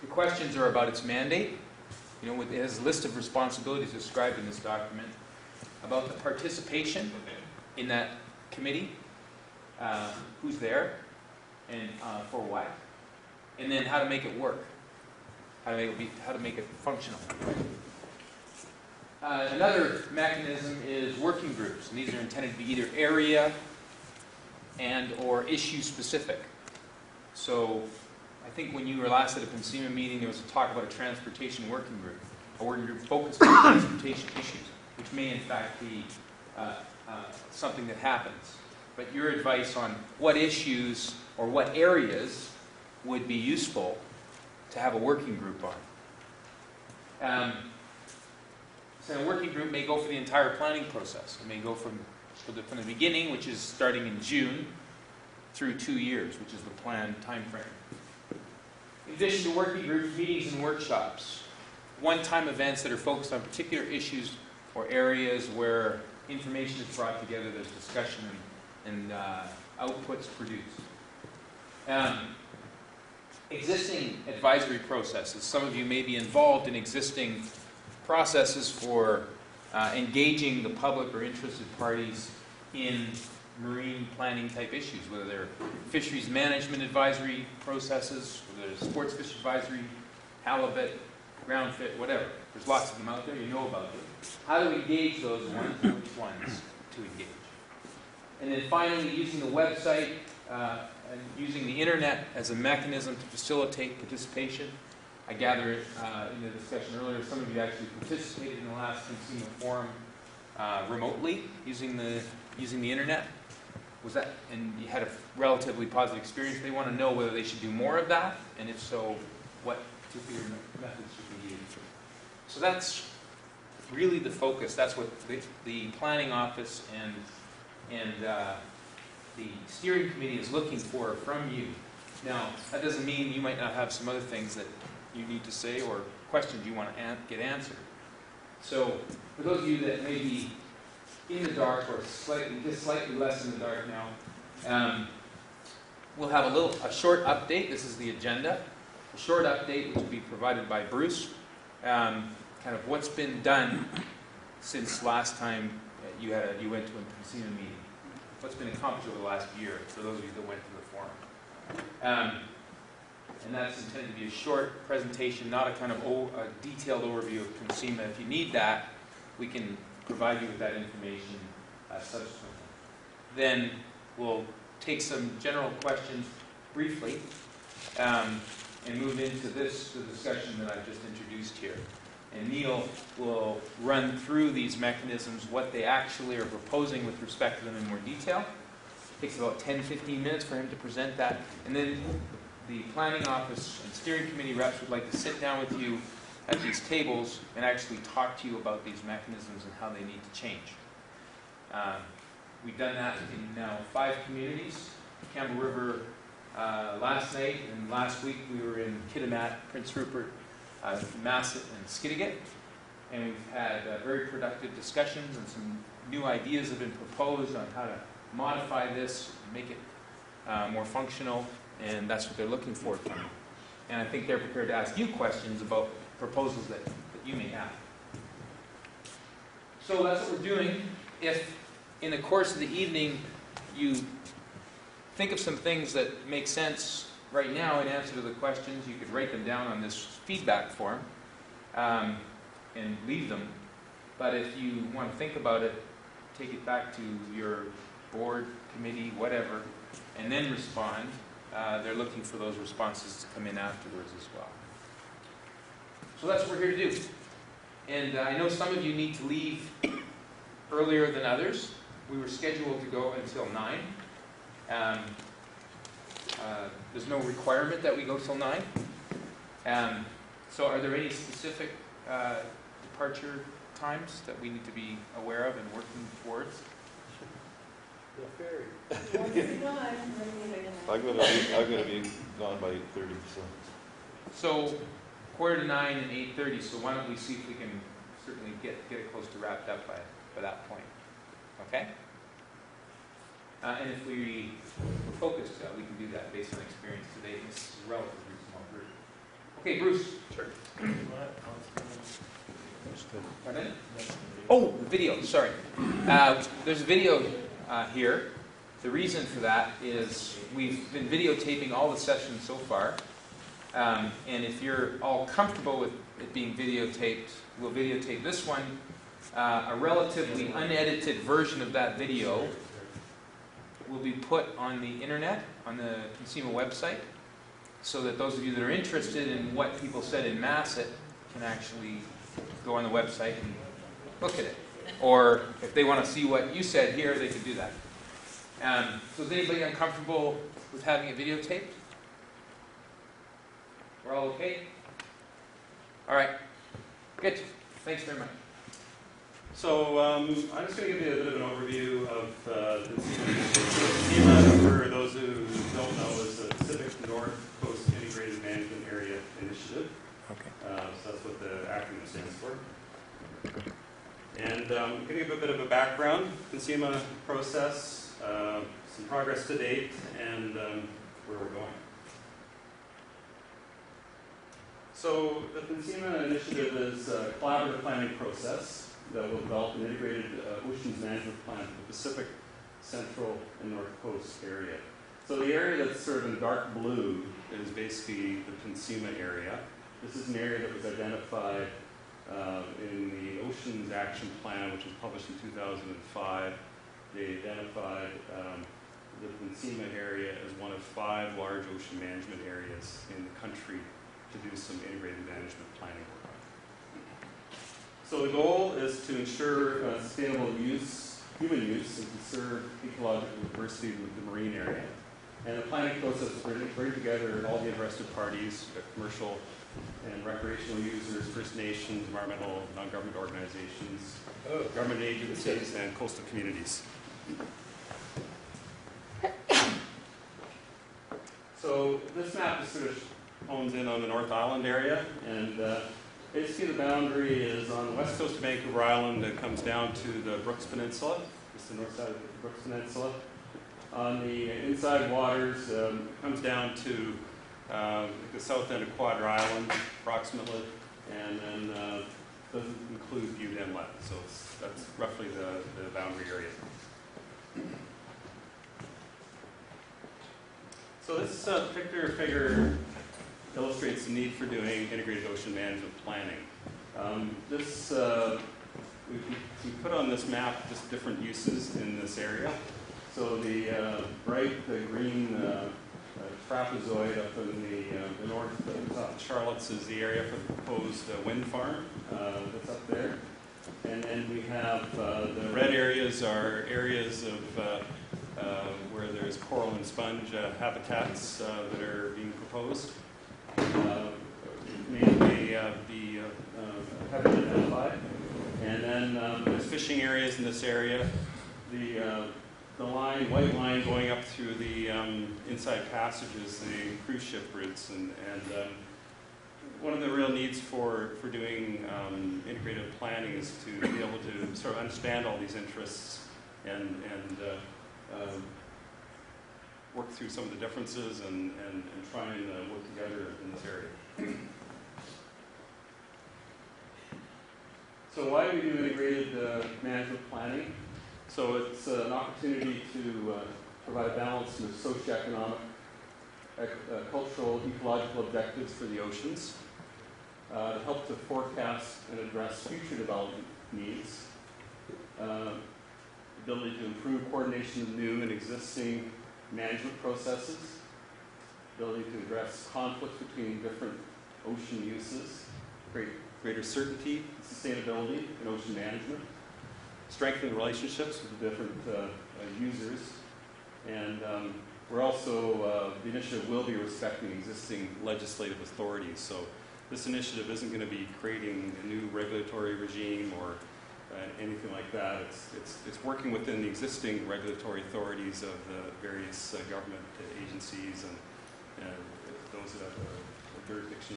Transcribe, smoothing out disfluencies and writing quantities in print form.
questions are about its mandate. You know, it has a list of responsibilities described in this document, about the participation in that committee, who's there, and for what, and then how to make it work, how to make it functional. Another mechanism is working groups, and these are intended to be either area and or issue specific. So I think when you were last at a PNCIMA meeting, there was a talk about a transportation working group, a working group focused on transportation issues, which may in fact be something that happens. But your advice on what issues or what areas would be useful to have a working group on. So a working group may go for the entire planning process. It may go from the beginning, which is starting in June, through 2 years, which is the planned time frame. In addition to working groups, meetings and workshops, one-time events that are focused on particular issues or areas where information is brought together, there's discussion and outputs produced. Existing advisory processes. Some of you may be involved in existing processes for engaging the public or interested parties in marine planning type issues, whether they're fisheries management advisory processes, whether they're sports fish advisory, halibut, ground fit, whatever. There's lots of them out there, you know about them. How to engage those ones, which ones to engage. And then finally, using the website and using the internet as a mechanism to facilitate participation. I gather in the discussion earlier, some of you actually participated in the last PNCIMA forum remotely using the internet. Was that, and you had a relatively positive experience? They want to know whether they should do more of that, and if so, what particular methods should be used. So that's really the focus. That's what the planning office and the steering committee is looking for from you. Now, that doesn't mean you might not have some other things that you need to say or questions you want to get answered. So, for those of you that may be in the dark or slightly less in the dark now, we'll have a short update. This is the agenda. A short update which will be provided by Bruce. Kind of what's been done since last time you went to a PNCIMA meeting. What's been accomplished over the last year for those of you that went to the forum. And that's intended to be a short presentation, not a kind of a detailed overview of PNCIMA. If you need that, we can provide you with that information subsequently. Then we'll take some general questions briefly and move into the discussion that I've just introduced here. And Neil will run through these mechanisms, what they actually are proposing with respect to them in more detail. It takes about 10-15 minutes for him to present that. And then the planning office and steering committee reps would like to sit down with you at these tables and actually talk to you about these mechanisms and how they need to change. We've done that in now 5 communities. Campbell River last night, and last week we were in Kitimat, Prince Rupert, Masset, and Skidegate. And we've had very productive discussions, and some new ideas have been proposed on how to modify this, make it more functional, and that's what they're looking for from you. And I think they're prepared to ask you questions about proposals that you may have. So that's what we're doing. If in the course of the evening you think of some things that make sense right now in answer to the questions, you could write them down on this feedback form and leave them. But if you want to think about it, take it back to your board, committee, whatever, and then respond. They're looking for those responses to come in afterwards as well. So that's what we're here to do. And I know some of you need to leave earlier than others. We were scheduled to go until 9. There's no requirement that we go till 9. So are there any specific departure times that we need to be aware of and working towards? The ferry. I'm gonna be gone by 8:30. So 8:45 and 8:30. So why don't we see if we can certainly get it close to wrapped up by that point? Okay. And if we're focused, we can do that based on experience today. This is a relatively small group. Okay, Bruce. Sure. Pardon? Oh, the video, sorry. There's a video here. The reason for that is we've been videotaping all the sessions so far. And if you're all comfortable with it being videotaped, we'll videotape this one. A relatively unedited version of that video will be put on the internet, on the PNCIMA website, so that those of you that are interested in what people said in Masset can actually go on the website and look at it. Or if they want to see what you said here, they could do that. So is anybody uncomfortable with having it videotaped? We're all okay? All right. Good. Thanks very much. So I'm just going to give you a bit of an overview of the PNCIMA. For those who don't know, is the Civic North Coast Integrated Management Area Initiative. Okay. So that's what the acronym stands for. And I'm going to give a bit of a background, PNCIMA process, some progress to date, and where we're going. So the PNCIMA initiative is a collaborative planning process that will develop an integrated oceans management plan for the Pacific, Central, and North Coast area. So the area that's sort of in dark blue is basically the PNCIMA area. This is an area that was identified in the Oceans Action Plan, which was published in 2005. They identified the PNCIMA area as one of 5 large ocean management areas in the country to do some integrated management planning work on. So the goal is to ensure sustainable use, human use, and conserve ecological diversity of the marine area. And the planning process is to bring together all the interested parties, commercial and recreational users, First Nations, environmental, non-government organizations, government agencies, and coastal communities. So this map is sort of hones in on the North Island area, and basically the boundary is on the west coast of Vancouver Island. It comes down to the Brooks Peninsula, just the north side of the Brooks Peninsula. On the inside waters, it comes down to the south end of Quadra Island, approximately, and then doesn't include Butte Inlet, so that's roughly the boundary area. So this particular figure illustrates the need for doing integrated ocean management planning. We put on this map just different uses in this area. So the bright green trapezoid up in the north of Charlotte's is the area for the proposed wind farm that's up there. And then we have the red areas are areas of where there's coral and sponge habitats that are being proposed. Mainly have been identified. And then there's fishing areas in this area. The line, white line going up through the inside passages, the cruise ship routes, and one of the real needs for doing integrated planning is to be able to sort of understand all these interests and work through some of the differences and try and work together in this area. So why do we do integrated management planning? So it's an opportunity to provide balance with socioeconomic, cultural, ecological objectives for the oceans, to help to forecast and address future development needs, ability to improve coordination of new and existing management processes, ability to address conflicts between different ocean uses, create greater certainty and sustainability in ocean management, strengthen relationships with the different users, and we're also, the initiative will be respecting existing legislative authorities. So this initiative isn't going to be creating a new regulatory regime or anything like that. It's working within the existing regulatory authorities of the various government agencies and those that have jurisdiction